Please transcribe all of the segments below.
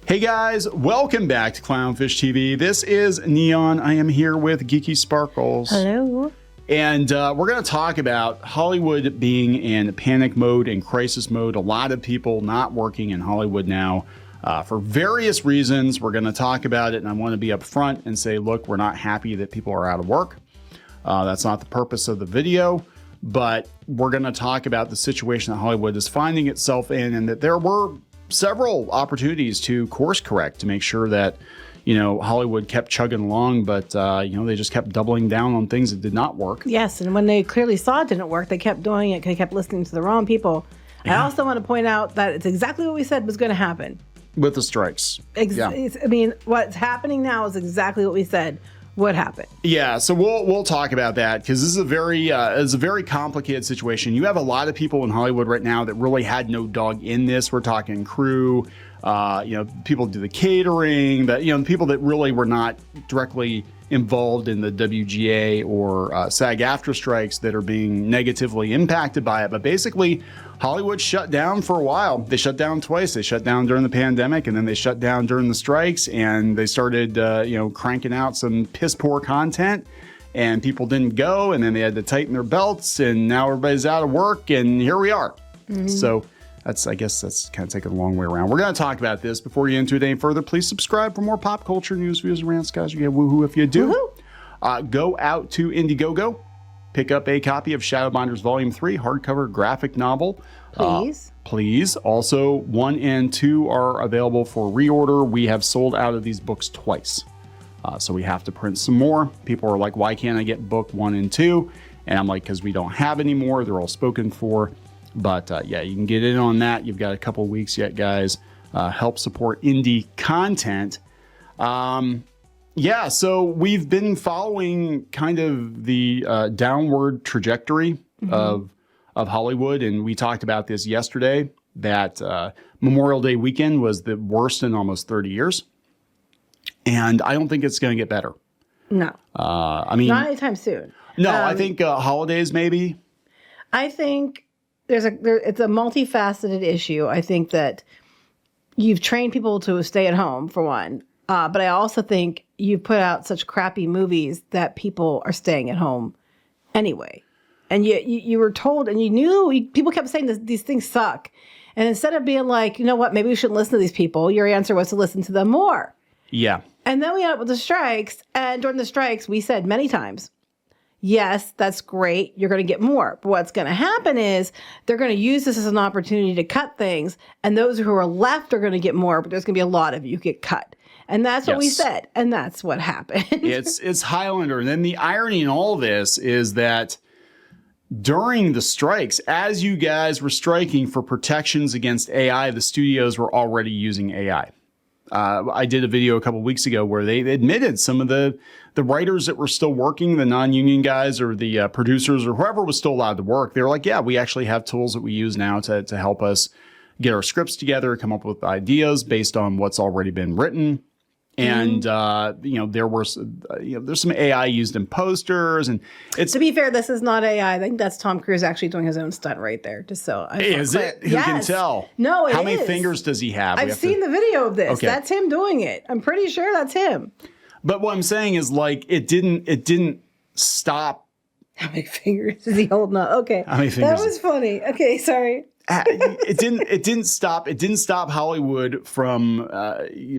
Hey guys, welcome back to Clownfish TV. This is Kneon. I am here with Geeky Sparkles. Hello. And we're going to talk about Hollywood being in panic mode and crisis mode. A lot of people not working in Hollywood now for various reasons. We're going to talk about it, and I want to be upfront and say, look, we're not happy that people are out of work. That's not the purpose of the video, but we're going to talk about the situation that Hollywood is finding itself in, and that there were several opportunities to course correct to make sure that, you know, Hollywood kept chugging along, but, you know, they just kept doubling down on things that did not work. Yes, and when they clearly saw it didn't work, they kept doing it because they kept listening to the wrong people. Yeah. I also want to point out that it's exactly what we said was going to happen. With the strikes. I mean, what's happening now is exactly what we said would happen. Yeah, so we'll talk about that because this is a very complicated situation. You have a lot of people in Hollywood right now that really had no dog in this. We're talking crew, you know, people do the catering, that, you know, people that really were not directly involved in the WGA or SAG-AFTRA strikes that are being negatively impacted by it. But basically, Hollywood shut down for a while. They shut down twice. They shut down during the pandemic, and then they shut down during the strikes, and they started, you know, cranking out some piss-poor content, and people didn't go, and then they had to tighten their belts, and now everybody's out of work, and here we are. So I guess that's kind of taking a long way around. We're going to talk about this. Before you get into it any further, please subscribe for more pop culture news, views, and rants, guys. You get woohoo if you do. Go out to Indiegogo. Pick up a copy of Shadowbinders Volume 3, hardcover graphic novel. Please. Please. Also, 1 and 2 are available for reorder. We have sold out of these books twice. So we have to print some more. People are like, why can't I get book 1 and 2? And I'm like, because we don't have any more. They're all spoken for. But yeah, you can get in on that. You've got a couple of weeks yet, guys. Help support indie content. Yeah, so we've been following kind of the downward trajectory of Hollywood, and we talked about this yesterday, that Memorial Day weekend was the worst in almost 30 years. And I don't think it's going to get better. No. I mean, not anytime soon. No, I think holidays maybe. I think it's a multifaceted issue. I think that you've trained people to stay at home, for one. But I also think you've put out such crappy movies that people are staying at home anyway. And you were told, and you knew, people kept saying that these things suck. And instead of being like, you know what, maybe we shouldn't listen to these people, your answer was to listen to them more. Yeah. And then we ended up with the strikes. And during the strikes, we said many times, yes, that's great. You're going to get more. But what's going to happen is they're going to use this as an opportunity to cut things. And those who are left are going to get more. But there's going to be a lot of you get cut. And that's what we said. And that's what happened. It's Highlander. And then the irony in all this is that during the strikes, as you guys were striking for protections against AI, the studios were already using AI. I did a video a couple weeks ago where they admitted some of the writers that were still working, the non-union guys or the producers or whoever was still allowed to work. They were like, yeah, we actually have tools that we use now to help us get our scripts together, come up with ideas based on what's already been written. And, you know, there's some AI used in posters, and it's... To be fair, this is not AI. I think that's Tom Cruise actually doing his own stunt right there, just so... Is it? Who can tell? No, it is. How many fingers does he have? I've seen the video of this. Okay. That's him doing it. I'm pretty sure that's him. But what I'm saying is, like, it didn't stop. How many fingers is he holding up? Okay. How many fingers? That was funny. Okay, sorry. It didn't stop Hollywood from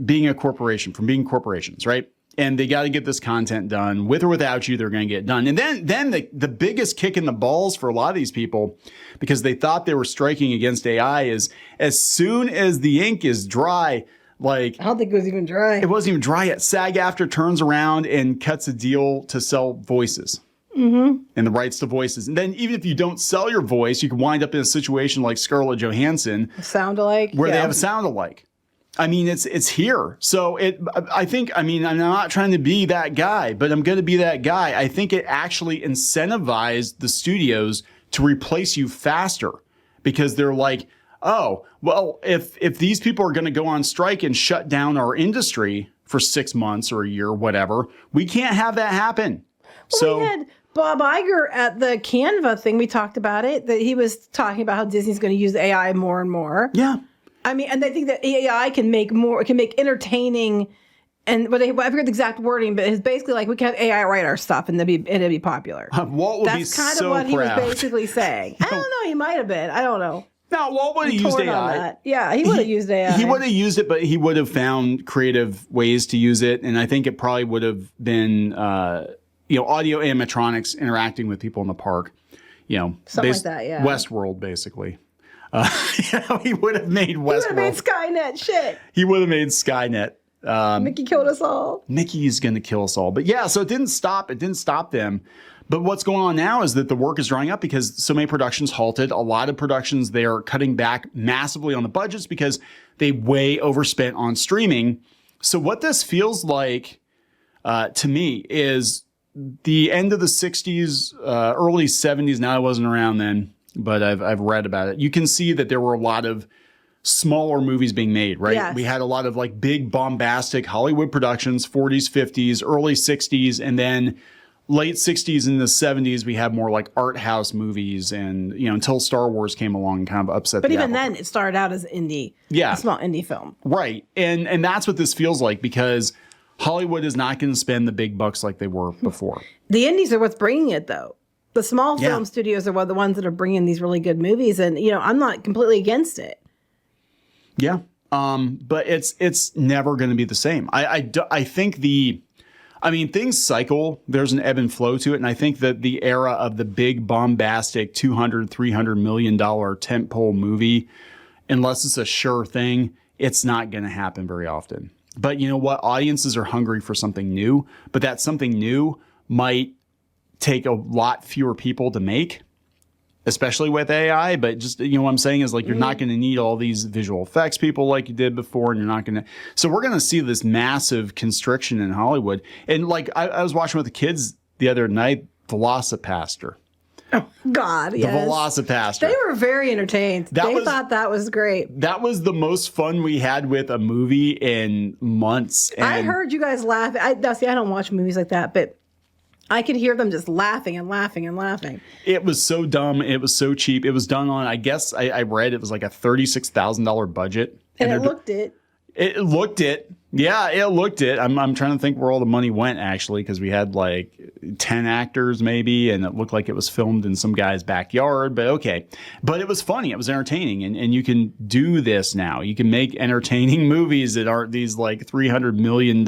being a corporation, from being corporations, right? And they got to get this content done. With or without you, they're going to get done. And then the biggest kick in the balls for a lot of these people, because they thought they were striking against AI, is as soon as the ink is dry, like... I don't think it was even dry. It wasn't even dry yet. SAG-AFTRA turns around and cuts a deal to sell voices. And the rights to voices. And then even if you don't sell your voice, you can wind up in a situation like Scarlett Johansson. Sound-alike. Where they have a sound-alike. I mean, it's here. So I think, I mean, I'm not trying to be that guy, but I'm going to be that guy. I think it actually incentivized the studios to replace you faster, because they're like, oh, well, if these people are going to go on strike and shut down our industry for 6 months or a year, whatever, we can't have that happen. Well, so we had Bob Iger at the Canva thing. We talked about it, that he was talking about how Disney's going to use AI more and more. Yeah. I mean, and they think that AI can make entertaining, and I forget the exact wording, but it's basically like we can have AI write our stuff and it'd be popular. Walt would That's be kind so of what he was proud. basically saying. I don't know. He might have been. I don't know. No, Walt would have used Torn on AI. that. Yeah, he would have used AI. He would have used it, but he would have found creative ways to use it. And I think it probably would have been, audio animatronics interacting with people in the park. Something like that, yeah. Westworld, basically. He would have made Westworld. He would have made Skynet. Shit. He would have made Skynet. Mickey killed us all. Mickey's going to kill us all. But yeah, so it didn't stop them. But what's going on now is that the work is drying up because so many productions halted. A lot of productions, they are cutting back massively on the budgets because they way overspent on streaming. So what this feels like to me is the end of the 60s, early 70s. Now I wasn't around then, but I've read about it. You can see that there were a lot of smaller movies being made, right? Yes. We had a lot of like big bombastic Hollywood productions, 40s, 50s, early 60s, and then late 60s and the 70s, we had more like art house movies, and until Star Wars came along and kind of upset. But even then, it started out as a small indie film, right? And that's what this feels like because Hollywood is not going to spend the big bucks like they were before. The indies are what's bringing it, though. The small film studios are the ones that are bringing these really good movies, and I'm not completely against it. Yeah, but it's never going to be the same. I think things cycle. There's an ebb and flow to it. And I think that the era of the big bombastic $200, $300 million tentpole movie, unless it's a sure thing, it's not going to happen very often. But you know what? Audiences are hungry for something new, but that something new might take a lot fewer people to make, especially with AI. But just, what I'm saying is like, you're not going to need all these visual effects people like you did before. And you're not going to. So we're going to see this massive constriction in Hollywood. And like, I was watching with the kids the other night, Velocipaster. Oh, God, yes. The Velocipaster. They were very entertained. They thought that was great. That was the most fun we had with a movie in months. And I heard you guys laugh. I don't watch movies like that, but I could hear them just laughing and laughing and laughing. It was so dumb. It was so cheap. It was done on, I guess I read it was like a $36,000 budget. And it looked it. It looked it. Yeah, it looked it. I'm trying to think where all the money went, actually, because we had like 10 actors maybe, and it looked like it was filmed in some guy's backyard. But okay. But it was funny. It was entertaining. And you can do this now. You can make entertaining movies that aren't these like $300 million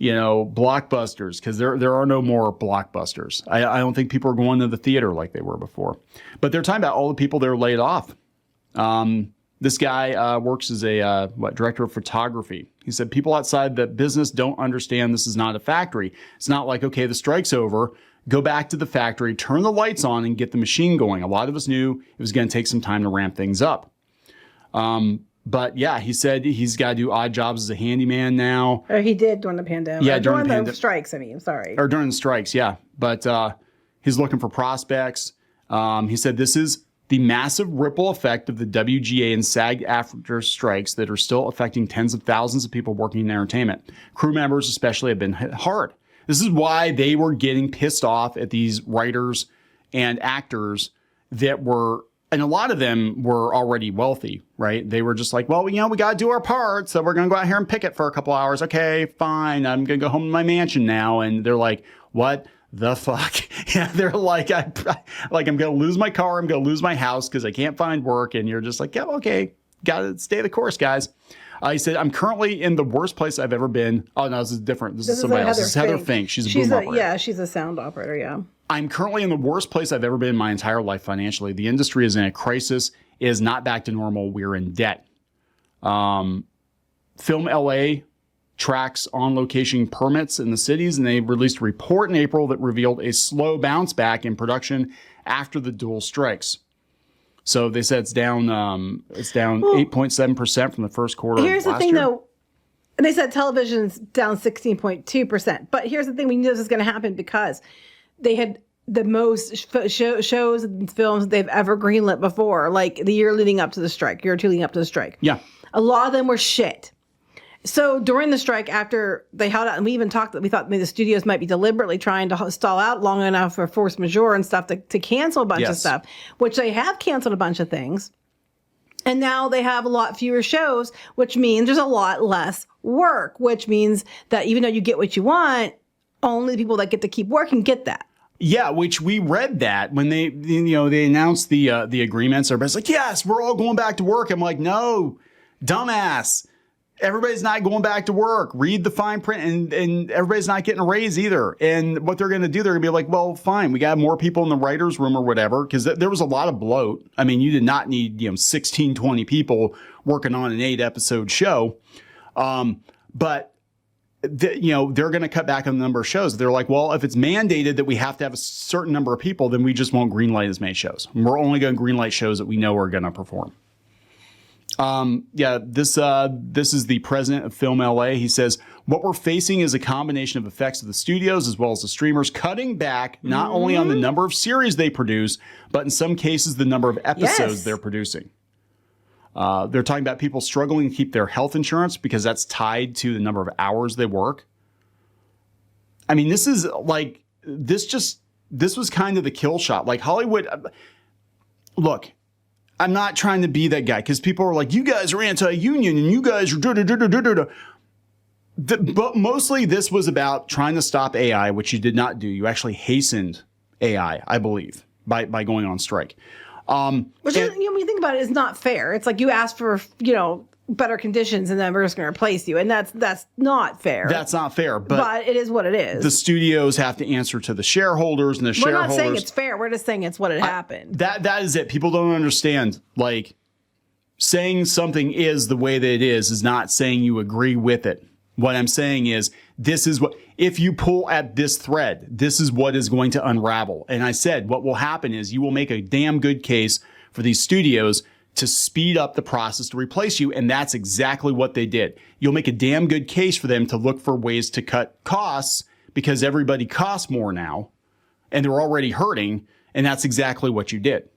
blockbusters, because there are no more blockbusters. I don't think people are going to the theater like they were before. But they're talking about all the people that are laid off. This guy works as a director of photography. He said people outside the business don't understand this is not a factory. It's not like, okay, the strike's over, go back to the factory, turn the lights on, and get the machine going. A lot of us knew it was going to take some time to ramp things up. But yeah, he said he's got to do odd jobs as a handyman now. Or he did during the pandemic. Yeah, during the strikes, I'm sorry. Or during the strikes, yeah. But he's looking for prospects. He said this is the massive ripple effect of the WGA and SAG-AFTRA strikes that are still affecting tens of thousands of people working in entertainment. Crew members especially have been hit hard. This is why they were getting pissed off at these writers and actors that were, and a lot of them were already wealthy, right? They were just like, well, we got to do our part, so we're going to go out here and picket for a couple hours. Okay, fine. I'm going to go home to my mansion now. And they're like, what the fuck? Yeah, they're like, I'm going to lose my car. I'm going to lose my house because I can't find work. And you're just like, yeah, okay, got to stay the course, guys. He said, I'm currently in the worst place I've ever been. Oh, no, this is different. This is somebody else. This is Heather Fink. She's a boom operator. Yeah, she's a sound operator, yeah. I'm currently in the worst place I've ever been in my entire life financially. The industry is in a crisis. It is not back to normal. We're in debt. Film LA tracks on-location permits in the cities, and they released a report in April that revealed a slow bounce back in production after the dual strikes. So they said it's down 8.7% from the first quarter. Here's of the last thing, year. though. And they said television's down 16.2%. But here's the thing: we knew this was going to happen because they had the most shows and films they've ever greenlit before, like the year leading up to the strike, year or two leading up to the strike. Yeah, a lot of them were shit. So during the strike, after they held out, and we even talked that we thought maybe the studios might be deliberately trying to stall out long enough for force majeure and stuff to cancel a bunch of stuff, which they have canceled a bunch of things. And now they have a lot fewer shows, which means there's a lot less work, which means that even though you get what you want, only the people that get to keep working get that. Yeah, which we read that when they announced the agreements. Everybody's like, yes, we're all going back to work. I'm like, no, dumbass. Everybody's not going back to work. Read the fine print, and everybody's not getting a raise either. And what they're going to do, they're going to be like, well, fine, we got more people in the writer's room or whatever, because there was a lot of bloat. I mean, you did not need 16, 20 people working on an 8-episode show. But they're going to cut back on the number of shows. They're like, well, if it's mandated that we have to have a certain number of people, then we just won't greenlight as many shows. And we're only going to greenlight shows that we know are going to perform. This is the president of Film LA. He says, what we're facing is a combination of effects of the studios as well as the streamers cutting back not only on the number of series they produce, but in some cases, the number of episodes they're producing. They're talking about people struggling to keep their health insurance because that's tied to the number of hours they work. I mean, this was kind of the kill shot. Like Hollywood, look, I'm not trying to be that guy because people are like, you guys are anti-union and you guys are da-da-da-da-da-da. But mostly this was about trying to stop AI, which you did not do. You actually hastened AI, I believe, by going on strike. Which is, when you think about it, is not fair. It's like you asked for, better conditions and then we're just going to replace you. And that's not fair. That's not fair. But it is what it is. The studios have to answer to the shareholders, and the shareholders. We're not saying it's fair. We're just saying it's what happened. That is it. People don't understand. Like, saying something is the way that it is not saying you agree with it. What I'm saying is, this is what, if you pull at this thread, this is what is going to unravel. And I said, what will happen is you will make a damn good case for these studios to speed up the process to replace you. And that's exactly what they did. You'll make a damn good case for them to look for ways to cut costs because everybody costs more now and they're already hurting. And that's exactly what you did.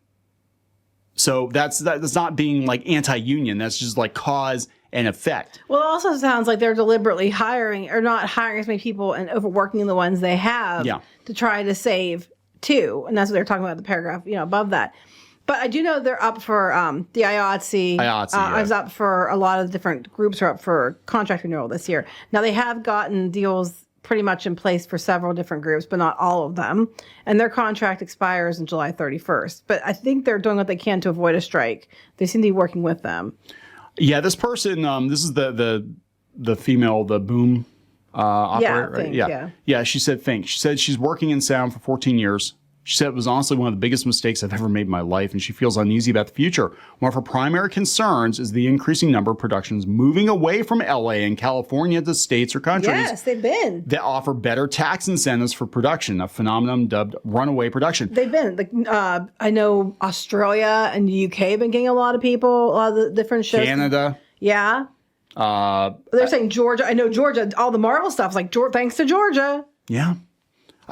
So that's not being like anti-union. That's just like cause and effect. Well, it also sounds like they're deliberately hiring or not hiring as many people and overworking the ones they have to try to save too. And that's what they're talking about in the paragraph, above that. But I do know they're up for the IATSE. I was up for a lot of different groups are up for contract renewal this year. Now they have gotten deals pretty much in place for several different groups, but not all of them. And their contract expires on July 31st. But I think they're doing what they can to avoid a strike. They seem to be working with them. Yeah, this person, this is the female, the boom operator, right? Yeah, she said Fink. She said she's working in sound for 14 years. She said it was honestly one of the biggest mistakes I've ever made in my life, and she feels uneasy about the future. One of her primary concerns is the increasing number of productions moving away from LA and California to states or countries. Yes, they've been. That offer better tax incentives for production, a phenomenon dubbed runaway production. They've been. I know Australia and the UK have been getting a lot of people, a lot of the different shows. Canada. Yeah. They're saying Georgia. I know Georgia, all the Marvel stuff, like thanks to Georgia. Yeah.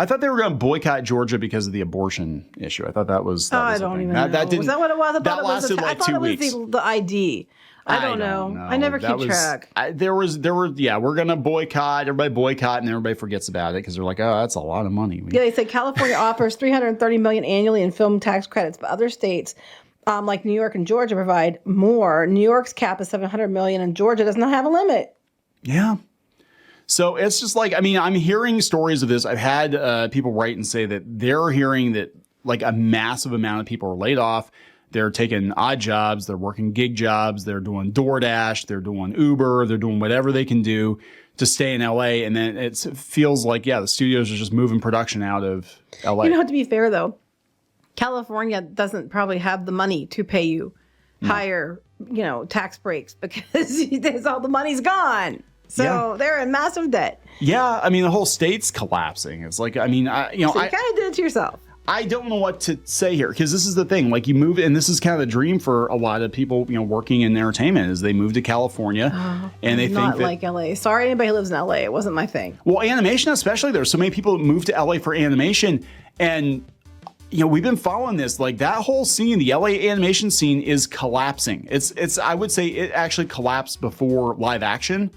I thought they were going to boycott Georgia because of the abortion issue. I thought that was. I don't even know. Was that what it was? That lasted like 2 weeks. I thought it was the ID. I don't know. I never keep track. We're going to boycott. Everybody boycott, and everybody forgets about it because they're like, oh, that's a lot of money. Yeah, they said California offers $330 million annually in film tax credits, but other states, like New York and Georgia, provide more. New York's cap is $700 million, and Georgia does not have a limit. Yeah. So it's just like, I mean, I'm hearing stories of this. I've had people write and say that they're hearing that like a massive amount of people are laid off. They're taking odd jobs. They're working gig jobs. They're doing DoorDash. They're doing Uber. They're doing whatever they can do to stay in LA. And then it feels like, the studios are just moving production out of LA. To be fair, though, California doesn't probably have the money to pay you higher, tax breaks because all the money's gone. So they're in massive debt. Yeah, I mean, the whole state's collapsing. It's like, I mean, so you kind of did it to yourself. I don't know what to say here because this is the thing. Like you move, and this is kind of the dream for a lot of people, working in entertainment, is they move to California and they think that, like LA. Sorry, anybody who lives in LA. It wasn't my thing. Well, animation especially. There's so many people that move to LA for animation, and we've been following this. Like that whole scene, the LA animation scene is collapsing. It's I would say it actually collapsed before live action.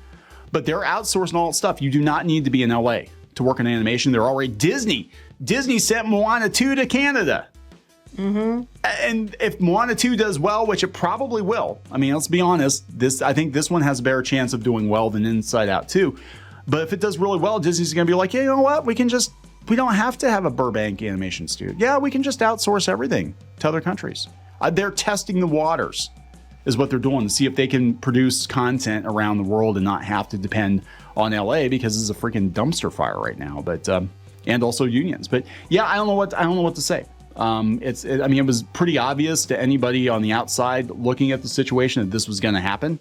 But they're outsourcing all that stuff. You do not need to be in LA to work in animation. They're already Disney. Disney sent Moana 2 to Canada. And if Moana 2 does well, which it probably will, I mean, let's be honest, I think this one has a better chance of doing well than Inside Out 2. But if it does really well, Disney's going to be like, yeah, you know what? We don't have to have a Burbank animation studio. Yeah, we can just outsource everything to other countries. They're testing the waters, is what they're doing, to see if they can produce content around the world and not have to depend on LA, because this is a freaking dumpster fire right now. But and also unions. But yeah, I don't know what to say. I mean, it was pretty obvious to anybody on the outside looking at the situation that this was going to happen.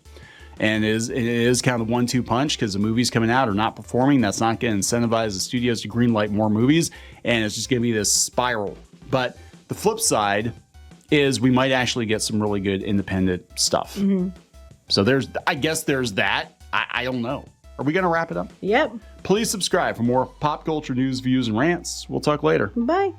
And it is kind of a 1-2 punch, because the movies coming out are not performing. That's not going to incentivize the studios to greenlight more movies. And it's just going to be this spiral. But the flip side is we might actually get some really good independent stuff. So I guess there's that. I don't know. Are we going to wrap it up? Yep. Please subscribe for more pop culture news, views, and rants. We'll talk later. Bye.